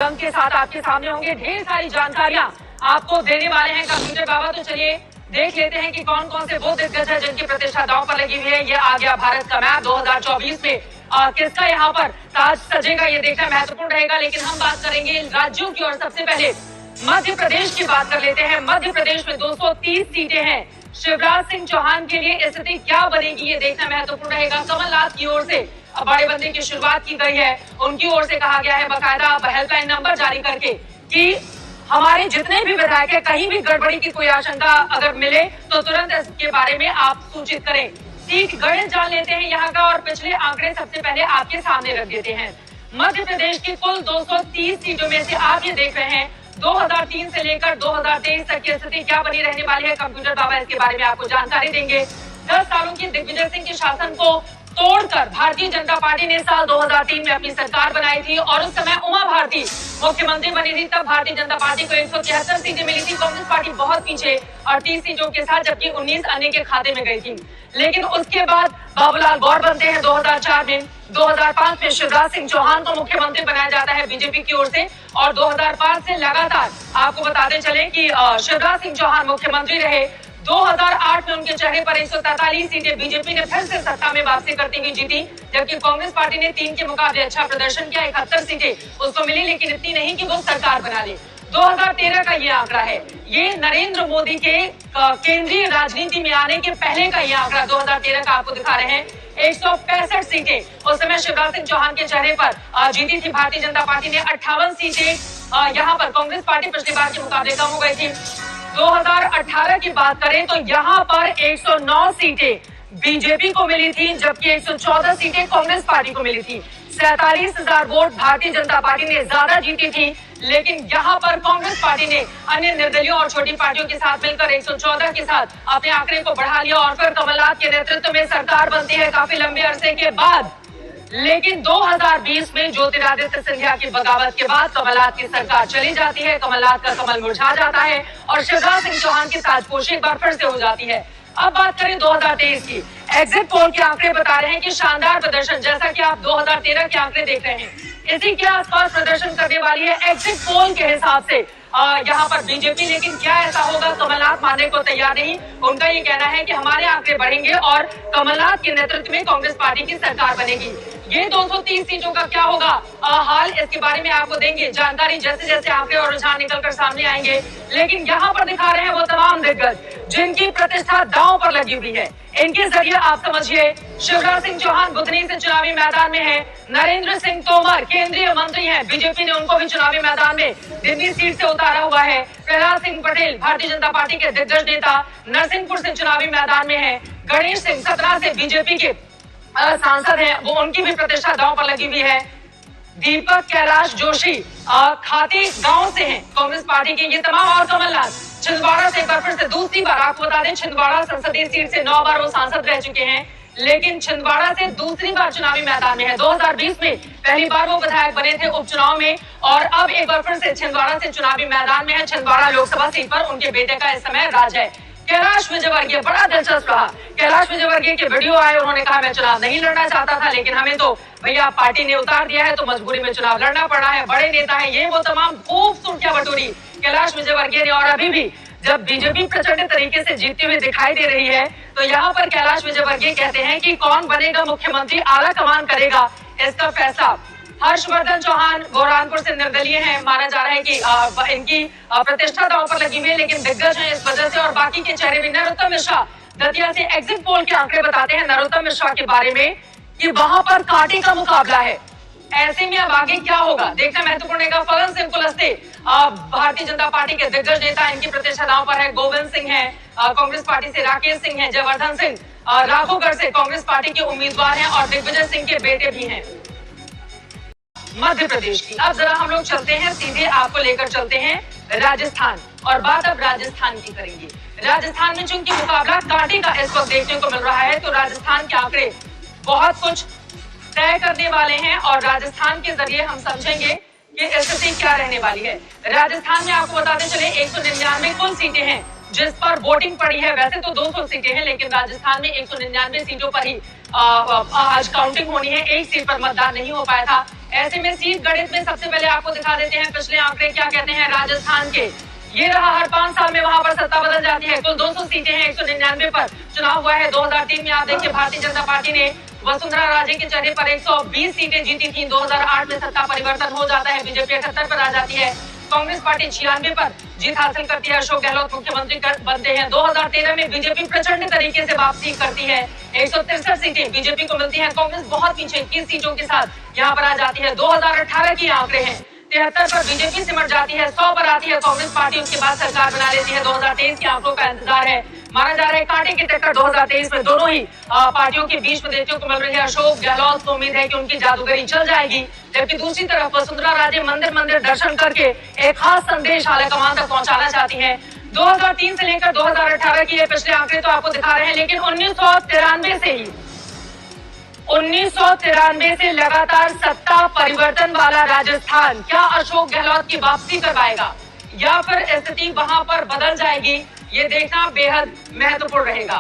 दम के साथ आपके सामने होंगे। ढेर सारी जानकारियां आपको देने वाले हैं कंप्यूटर बाबा। तो चलिए देख लेते हैं कि कौन कौन से वो दिग्गज है जिनकी प्रतिष्ठा दांव पर लगी हुई है। ये आ गया भारत का मैप 2024 में किसका यहाँ पर ताज सजेगा, ये देखना महत्वपूर्ण रहेगा। लेकिन हम बात करेंगे राज्यों की और सबसे पहले मध्य प्रदेश की बात कर लेते हैं। मध्य प्रदेश में 230 सीटें हैं। शिवराज सिंह चौहान के लिए स्थिति क्या बनेगी, ये देखना महत्वपूर्ण रहेगा। कमलनाथ की ओर से बड़े बंदे की शुरुआत की गई है। उनकी ओर से कहा गया है बाकायदा हेल्पलाइन नंबर जारी करके कि हमारे जितने भी विधायक है, कहीं भी गड़बड़ी की कोई आशंका अगर मिले तो तुरंत इसके बारे में आप सूचित करें। सीट गणित जान लेते हैं यहाँ का और पिछले आंकड़े सबसे पहले आपके सामने रख देते हैं। मध्य प्रदेश की कुल 230 सीटों में से आप ये देख रहे हैं 2003 से लेकर 2023 तक की स्थिति क्या बनी रहने वाली है। कंप्यूटर बाबा इसके बारे में आपको जानकारी देंगे। 10 सालों की दिग्विजय सिंह के शासन को तोड़कर भारतीय जनता पार्टी ने साल 2003 में अपनी सरकार बनाई थी और उस समय उमा भारती मुख्यमंत्री बनी थी। तब भारतीय जनता पार्टी को 173 सीटें मिली थी। कांग्रेस पार्टी बहुत पीछे 38 सीटों के साथ, जबकि 19 अन्य के खाते में गई थी। लेकिन उसके बाद बाबूलाल गौर बनते हैं 2004 में। 2005 में शिवराज सिंह चौहान को मुख्यमंत्री बनाया जाता है बीजेपी की ओर से और 2005 से लगातार आपको बताते चले कि शिवराज सिंह चौहान मुख्यमंत्री रहे। 2008 में उनके चेहरे पर 143 सीटें बीजेपी ने फिर से सत्ता में वापसी करती हुई जीती, जबकि कांग्रेस पार्टी ने 3 के मुकाबले अच्छा प्रदर्शन किया। 71 सीटें उसको मिली, लेकिन इतनी नहीं कि वो सरकार बना ले। 2013 का ये आंकड़ा है। ये नरेंद्र मोदी के केंद्रीय राजनीति में आने के पहले का ये आंकड़ा 2013 का आपको दिखा रहे हैं। 165 सीटें उस समय शिवराज सिंह चौहान के चेहरे पर जीती थी भारतीय जनता पार्टी ने। 58 सीटें यहाँ पर कांग्रेस पार्टी पिछली बार के मुकाबले कम हो गई थी। 2018 की बात करें तो यहाँ पर 109 सीटें बीजेपी को मिली थी, जबकि 114 सीटें कांग्रेस पार्टी को मिली थी। 47,000 वोट भारतीय जनता पार्टी ने ज्यादा जीती थी, लेकिन यहाँ पर कांग्रेस पार्टी ने अन्य निर्दलीयों और छोटी पार्टियों के साथ मिलकर 114 के साथ अपने आंकड़े को बढ़ा लिया और फिर कमलनाथ के नेतृत्व में सरकार बनती है काफी लंबे अरसे के बाद। लेकिन 2020 में ज्योतिरादित्य सिंधिया की बगावत के बाद कमलनाथ की सरकार चली जाती है। कमलनाथ का कमल मुरझा जाता है और शिवराज सिंह चौहान की ताजपोशी एक बार फिर से हो जाती है। अब बात करें 2023 की। एग्जिट पोल के आंकड़े बता रहे हैं कि शानदार प्रदर्शन, जैसा कि आप 2013 के आंकड़े देख रहे हैं, इसी के आसपास प्रदर्शन करने वाली है एग्जिट पोल के हिसाब से यहाँ पर बीजेपी। लेकिन क्या ऐसा होगा, कमलनाथ मानने को तैयार नहीं। उनका ये कहना है कि हमारे आंकड़े बढ़ेंगे और कमलनाथ के नेतृत्व में कांग्रेस पार्टी की सरकार बनेगी। ये 230 सीटों का क्या होगा हाल, इसके बारे में आपको देंगे जानकारी जैसे जैसे आंकड़े और रुझान निकलकर सामने आएंगे। लेकिन यहाँ पर दिखा रहे हैं वो तमाम दिग्गज जिनकी प्रतिष्ठा दांव पर लगी हुई है। इनके जरिए आप समझिए, शिवराज सिंह चौहान बुधनी से चुनावी मैदान में है। नरेंद्र सिंह तोमर केंद्रीय मंत्री हैं, बीजेपी ने उनको भी चुनावी मैदान में दिल्ली सीट से उतारा हुआ है। प्रहलाद सिंह पटेल भारतीय जनता पार्टी के दिग्गज नेता नरसिंहपुर से चुनावी मैदान में है। गणेश सिंह सतना से बीजेपी के सांसद हैं, वो उनकी भी प्रतिष्ठा दांव पर लगी हुई है। दीपक कैलाश जोशी खाती गांव से हैं कांग्रेस पार्टी के। ये तमाम और कमलनाथ छिंदवाड़ा से एक बार फिर से दूसरी बार, आपको बता दें छिंदवाड़ा संसदीय सीट से 9 बार वो सांसद रह चुके हैं, लेकिन छिंदवाड़ा से दूसरी बार चुनावी मैदान में है। 2020 में पहली बार वो विधायक बने थे उपचुनाव में और अब एक बार फिर से छिंदवाड़ा से चुनावी मैदान में है। छिंदवाड़ा लोकसभा सीट पर उनके बेटे का इस समय राज है। कैलाश विजयवर्गीय बड़ा दिलचस्प रहा। कैलाश विजयवर्गीय के वीडियो आए, उन्होंने कहा मैं चुनाव नहीं लड़ना चाहता था, लेकिन हमें तो भैया पार्टी ने उतार दिया है तो मजबूरी में चुनाव लड़ना पड़ा है। बड़े नेता है ये, वो तमाम खूब सुर्खियां बटोरी कैलाश विजयवर्गीय ने। और अभी भी जब बीजेपी प्रचंड तरीके से जीतती हुई दिखाई दे रही है तो यहाँ पर कैलाश विजयवर्गीय कहते हैं कि कौन बनेगा मुख्यमंत्री, आला कमान करेगा इसका फैसला। हर्षवर्धन चौहान बुरहानपुर से निर्दलीय हैं, माना जा रहा है कि इनकी प्रतिष्ठा दांव पर लगी हुई है, लेकिन दिग्गज हैं इस वजह से। और बाकी के चेहरे भी। नरोत्तम मिश्रा दतिया से एग्जिट पोल के आंकड़े बताते हैं नरोत्तम मिश्रा के बारे में कि वहां पर कांटे का मुकाबला है। ऐसे में अब आगे क्या होगा देखना महत्वपूर्ण है। फगन सिंह कुलस्ते भारतीय जनता पार्टी के दिग्गज नेता, इनकी प्रतिष्ठा दांव पर है। गोविंद सिंह है कांग्रेस पार्टी से, राकेश सिंह है, जयवर्धन सिंह राघोगढ़ से कांग्रेस पार्टी के उम्मीदवार हैं और दिग्विजय सिंह के बेटे भी हैं। मध्य प्रदेश की अब जरा हम लोग चलते हैं, सीधे आपको लेकर चलते हैं राजस्थान, और बात अब राजस्थान की करेंगे। राजस्थान में चूंकि मुकाबला कांटे का इस वक्त देखने को मिल रहा है, तो राजस्थान के आंकड़े बहुत कुछ तय करने वाले हैं और राजस्थान के जरिए हम समझेंगे कि स्थिति क्या रहने वाली है। राजस्थान में आपको बताते चले 199 कुल सीटें हैं जिस पर वोटिंग पड़ी है। वैसे तो 200 सीटें हैं, लेकिन राजस्थान में 199 सीटों पर ही आज काउंटिंग होनी है। एक सीट पर मतदान नहीं हो पाया था। ऐसे में सीट गणित में सबसे पहले आपको दिखा देते हैं पिछले आंकड़े क्या कहते हैं राजस्थान के। ये रहा, हर 5 साल में वहां पर सत्ता बदल जाती है। कुल 200 सीटें हैं, 199 पर चुनाव हुआ है। 2003 में आप देखिए भारतीय जनता पार्टी ने वसुंधरा राजे के चेहरे पर 120 सीटें जीती थी। 2008 में सत्ता परिवर्तन हो जाता है, बीजेपी 78 पर आ जाती है, कांग्रेस पार्टी 96 पर जीत हासिल करती है, अशोक गहलोत मुख्यमंत्री बनते हैं। 2013 में बीजेपी प्रचंड तरीके से वापसी करती है, 163 सीटें बीजेपी को मिलती हैं, कांग्रेस बहुत पीछे 21 सीटों के साथ यहाँ पर आ जाती है। 2018 की आंकड़े हैं, 73 पर बीजेपी सिमट जाती है, 100 पर आती है कांग्रेस पार्टी, उसके बाद सरकार बना लेती है। 2023 के आंकड़ों का इंतजार है, माना जा रहा है कांटे की टक्कर 2023 में दोनों ही पार्टियों के बीच में देखने को मिल रही है। अशोक गहलोत को उम्मीद है कि उनकी जादूगरी चल जाएगी, जबकि दूसरी तरफ वसुंधरा राजे मंदिर मंदिर दर्शन करके एक खास संदेश आलाकमान तक पहुंचाना चाहती हैं। 2003 से लेकर 2018 की ये पिछले आंकड़े तो आपको दिखा रहे हैं, लेकिन 1993 से लगातार सत्ता परिवर्तन वाला राजस्थान क्या अशोक गहलोत की वापसी करवाएगा या फिर स्थिति वहां पर बदल जाएगी, ये देखना बेहद महत्वपूर्ण रहेगा।